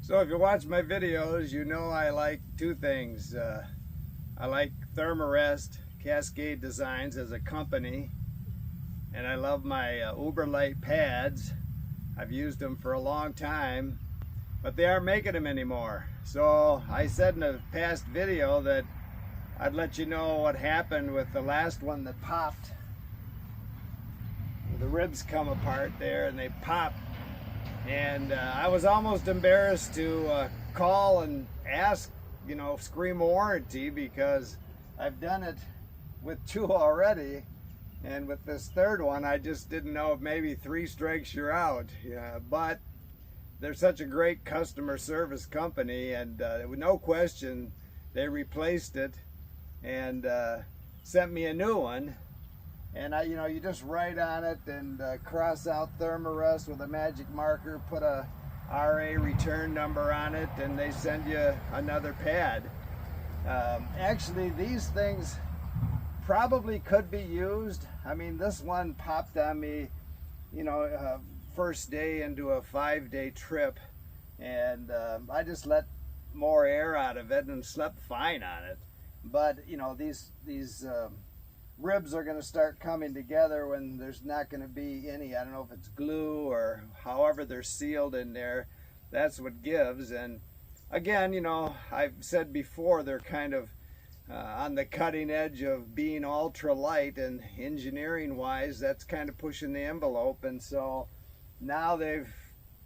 So if you watch my videos, you know I like two things. I like Thermarest Cascade Designs as a company, and I love my Uberlite pads. I've used them for a long time, but they aren't making them anymore. So I said in a past video that I'd let you know what happened with the last one that popped. The ribs come apart there and they pop. And I was almost embarrassed to call and ask, scream warranty, because I've done it with two already. And with this third one, I just didn't know if maybe 3 strikes you're out. Yeah, but they're such a great customer service company, and with no question, they replaced it and sent me a new one. And you just write on it and cross out Thermarest with a magic marker, put a RA return number on it, and they send you another pad. Actually, these things probably could be used. I mean, this one popped on me, first day into a 5-day trip, and I just let more air out of it and slept fine on it. But these ribs are going to start coming together when there's not going to be any, I don't know if it's glue or however they're sealed in there. That's what gives. And again, I've said before, they're kind of on the cutting edge of being ultra light, and engineering wise, that's kind of pushing the envelope. And so now they've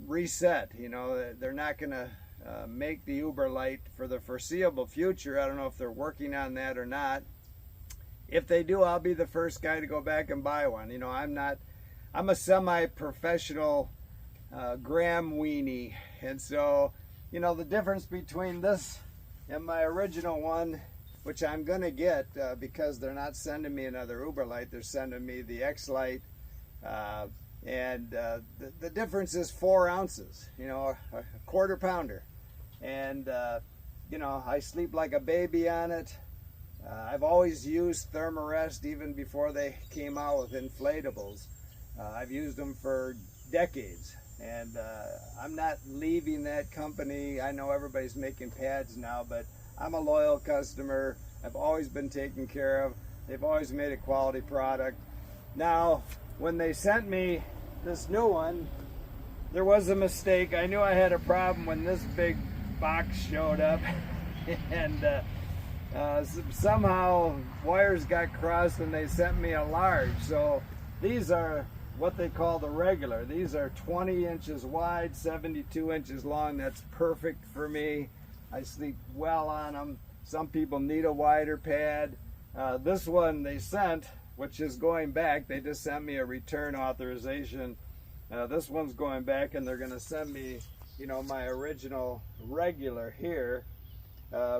reset. They're not going to make the Uberlite for the foreseeable future. I don't know if they're working on that or not. If they do, I'll be the first guy to go back and buy one. I'm a semi-professional gram weenie. And so, the difference between this and my original one, which I'm going to get because they're not sending me another Uberlite, they're sending me the X-Lite. And the difference is 4 ounces, a quarter pounder. And, I sleep like a baby on it. I've always used Thermarest even before they came out with inflatables. I've used them for decades, and I'm not leaving that company. I know everybody's making pads now, but I'm a loyal customer. I've always been taken care of. They've always made a quality product. Now, when they sent me this new one, there was a mistake. I knew I had a problem when this big box showed up, and somehow wires got crossed and they sent me a large. So these are what they call the regular. These are 20 inches wide, 72 inches long. That's perfect for me. I sleep well on them. Some people need a wider pad. This one they sent, which is going back, they just sent me a return authorization. This one's going back, and they're going to send me, my original regular here.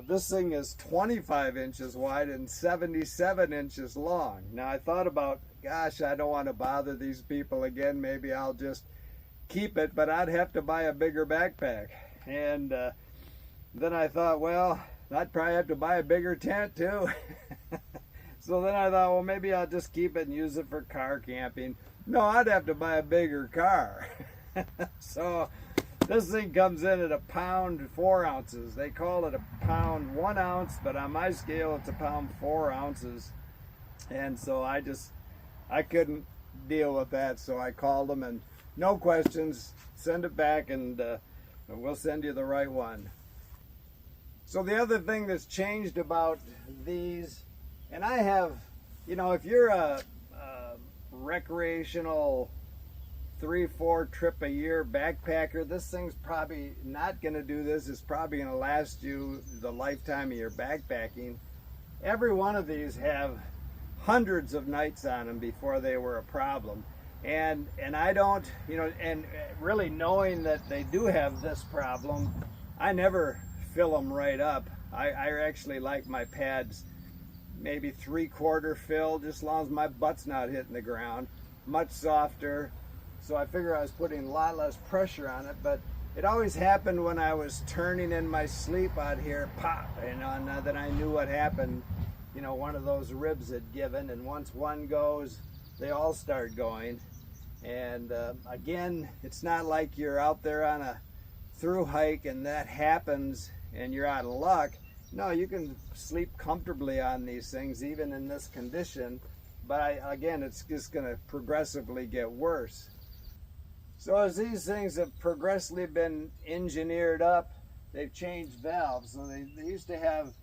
This thing is 25 inches wide and 77 inches long. Now I thought about, gosh, I don't want to bother these people again. Maybe I'll just keep it, but I'd have to buy a bigger backpack. And then I thought, well, I'd probably have to buy a bigger tent too. So then I thought, well, maybe I'll just keep it and use it for car camping. No, I'd have to buy a bigger car. So this thing comes in at 1 pound 4 ounces. They call it 1 pound 1 ounce, but on my scale it's 1 pound 4 ounces. And so I couldn't deal with that, so I called them, and no questions, send it back, and we'll send you the right one. So the other thing that's changed about these, and I have, if you're a recreational 3-4 trip a year backpacker, this thing's probably not going to do this. It's probably going to last you the lifetime of your backpacking. Every one of these have hundreds of nights on them before they were a problem. And I don't, and really knowing that they do have this problem, I never fill them right up. I actually like my pads maybe 3/4 fill, just as long as my butt's not hitting the ground. Much softer. So I figure I was putting a lot less pressure on it, but it always happened when I was turning in my sleep out here, pop, and then I knew what happened. One of those ribs had given, and once one goes, they all start going. And again, it's not like you're out there on a through hike and that happens and you're out of luck, no, you can sleep comfortably on these things even in this condition. But again, it's just going to progressively get worse. So as these things have progressively been engineered up, they've changed valves. So they used to have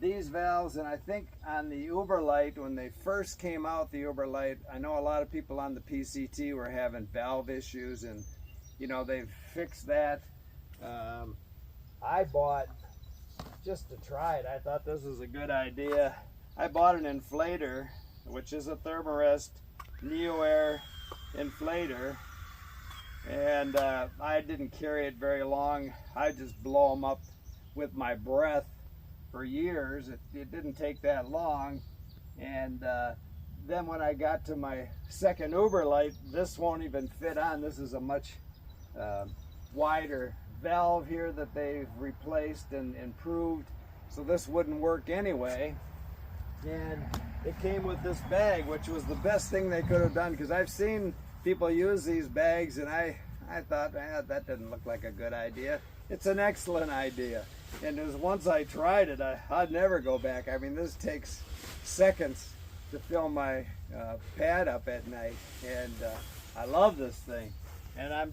these valves, and I think on the Uberlite, when they first came out, the Uberlite, I know a lot of people on the PCT were having valve issues, and you know, they've fixed that. I bought, just to try it, I thought this was a good idea. I bought an inflator, which is a Thermarest Neo-Air inflator, and I didn't carry it very long. I just blow them up with my breath for years. It didn't take that long, and then when I got to my second Uberlite, this won't even fit on. This is a much wider valve here that they've replaced and improved, so this wouldn't work anyway. And it came with this bag, which was the best thing they could have done, because I've seen people use these bags and I thought, that didn't look like a good idea. It's an excellent idea, and once I tried it, I'd never go back. I mean, this takes seconds to fill my pad up at night, and I love this thing. And I'm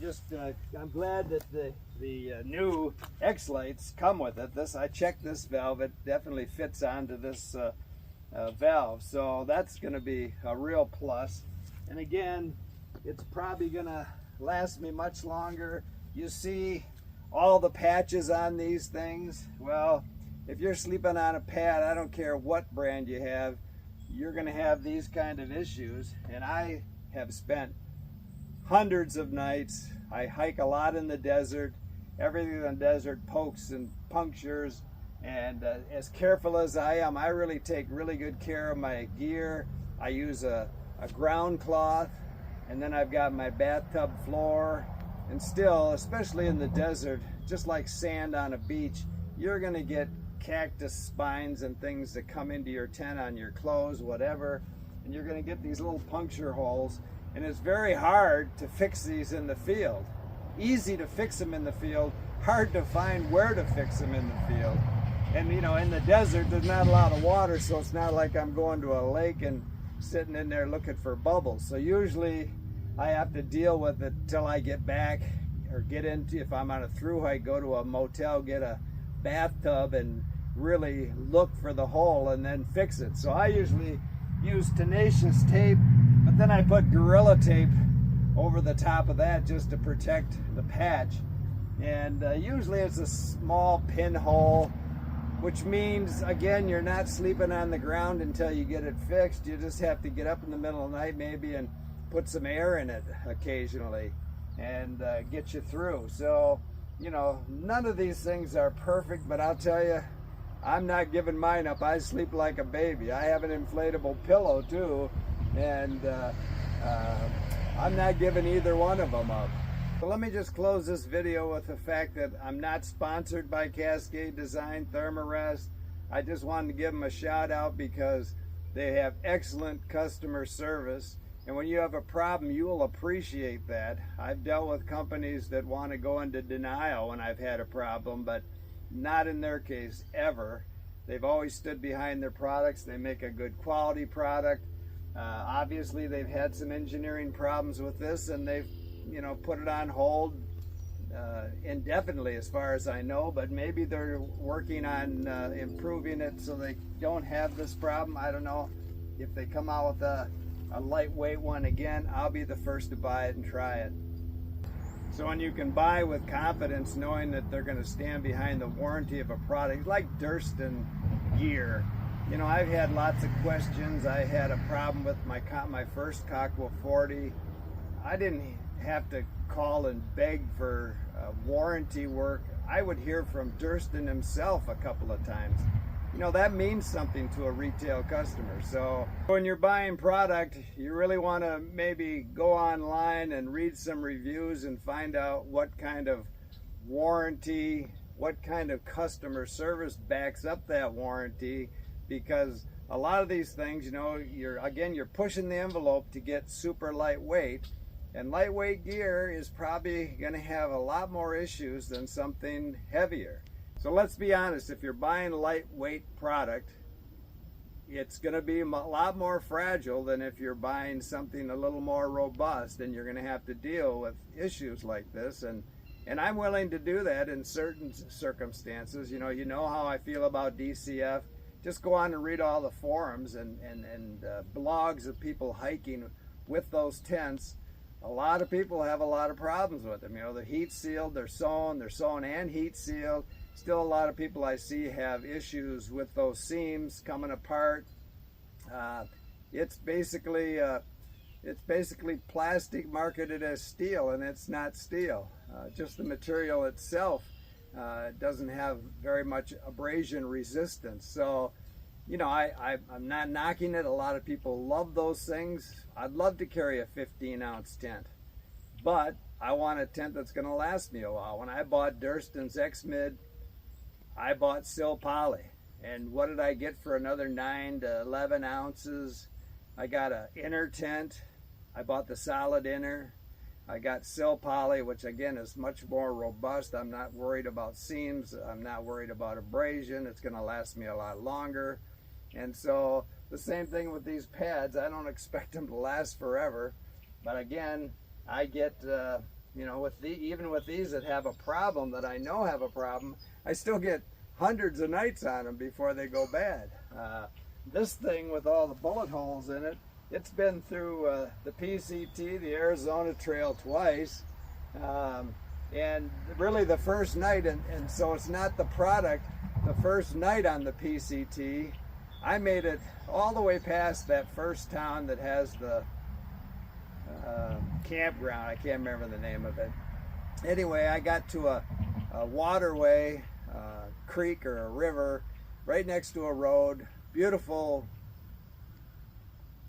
glad that the new X-Lights come with it. I checked this valve, it definitely fits onto this valve, so that's going to be a real plus. And again, it's probably going to last me much longer. You see all the patches on these things. Well, if you're sleeping on a pad, I don't care what brand you have, you're going to have these kind of issues. And I have spent hundreds of nights. I hike a lot in the desert. Everything in the desert pokes and punctures, and as careful as I am, I really take really good care of my gear. I use a ground cloth, and then I've got my bathtub floor. And still, especially in the desert, just like sand on a beach, you're going to get cactus spines and things that come into your tent, on your clothes, whatever, and you're going to get these little puncture holes. And it's very hard to fix these in the field. Easy to fix them in the field, hard to find where to fix them in the field. And you know, in the desert, there's not a lot of water, so it's not like I'm going to a lake and sitting in there looking for bubbles. So usually I have to deal with it till I get back, or get into, if I'm on a through hike, go to a motel, get a bathtub and really look for the hole and then fix it. So I usually use tenacious tape, but then I put Gorilla Tape over the top of that just to protect the patch. And usually it's a small pinhole, which means, again, you're not sleeping on the ground until you get it fixed. You just have to get up in the middle of the night maybe and put some air in it occasionally and get you through. So, you know, none of these things are perfect, but I'll tell you, I'm not giving mine up. I sleep like a baby. I have an inflatable pillow too, and I'm not giving either one of them up. So let me just close this video with the fact that I'm not sponsored by Cascade Design, Thermarest. I just wanted to give them a shout out because they have excellent customer service. And when you have a problem, you will appreciate that. I've dealt with companies that want to go into denial when I've had a problem, but not in their case, ever. They've always stood behind their products. They make a good quality product. Obviously, they've had some engineering problems with this, and they've, you know, put it on hold indefinitely as far as I know, but maybe they're working on improving it so they don't have this problem. I don't know. If they come out with a lightweight one again, I'll be the first to buy it and try it. So when you can buy with confidence knowing that they're going to stand behind the warranty of a product, like Durston gear. You know, I've had lots of questions. I had a problem with my first Cockwell 40. I didn't have to call and beg for warranty work. I would hear from Durston himself a couple of times. You know, that means something to a retail customer. So when you're buying product, you really want to maybe go online and read some reviews and find out what kind of warranty, what kind of customer service backs up that warranty, because a lot of these things, you know, you're pushing the envelope to get super lightweight, And lightweight gear is probably going to have a lot more issues than something heavier. So let's be honest, if you're buying a lightweight product, it's going to be a lot more fragile than if you're buying something a little more robust, and you're going to have to deal with issues like this. And I'm willing to do that in certain circumstances. You know how I feel about DCF. Just go on and read all the forums and blogs of people hiking with those tents. A lot of people have a lot of problems with them. They're heat sealed, they're sewn and heat sealed. Still a lot of people I see have issues with those seams coming apart. It's basically plastic marketed as steel, and it's not steel. Just the material itself doesn't have very much abrasion resistance. So, I'm not knocking it. A lot of people love those things. I'd love to carry a 15-ounce tent, but I want a tent that's going to last me a while. When I bought Durston's X-Mid, I bought Sil Poly, and what did I get for another 9 to 11 ounces? I got an inner tent. I bought the solid inner. I got Sil Poly, which again is much more robust. I'm not worried about seams. I'm not worried about abrasion. It's going to last me a lot longer. And so the same thing with these pads. I don't expect them to last forever, but again, I get even with these that have a problem, that I know have a problem, I still get hundreds of nights on them before they go bad. This thing with all the bullet holes in it, it's been through the PCT, the Arizona Trail twice, and really the first night, and so it's not the product, the first night on the PCT, I made it all the way past that first town that has the campground. I can't remember the name of it. Anyway, I got to a waterway, creek or a river, right next to a road. Beautiful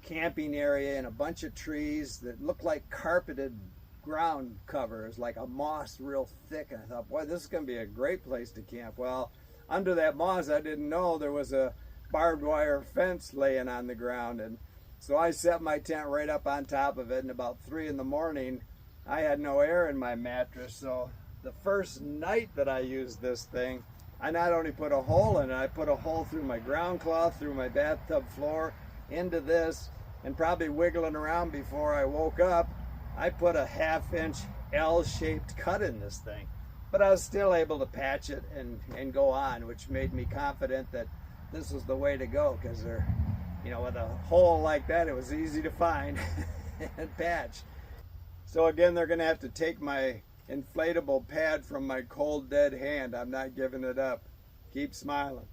camping area and a bunch of trees that looked like carpeted ground covers, like a moss real thick. And I thought, boy, this is going to be a great place to camp. Well, under that moss, I didn't know there was a barbed wire fence laying on the ground, and so I set my tent right up on top of it, and about 3 in the morning I had no air in my mattress. So the first night that I used this thing, I not only put a hole in it, I put a hole through my ground cloth, through my bathtub floor, into this, and probably wiggling around before I woke up, I put a 1/2-inch L-shaped cut in this thing. But I was still able to patch it and go on, which made me confident that this was the way to go, because with a hole like that, it was easy to find and patch. So again, they're going to have to take my inflatable pad from my cold dead hand. I'm not giving it up. Keep smiling.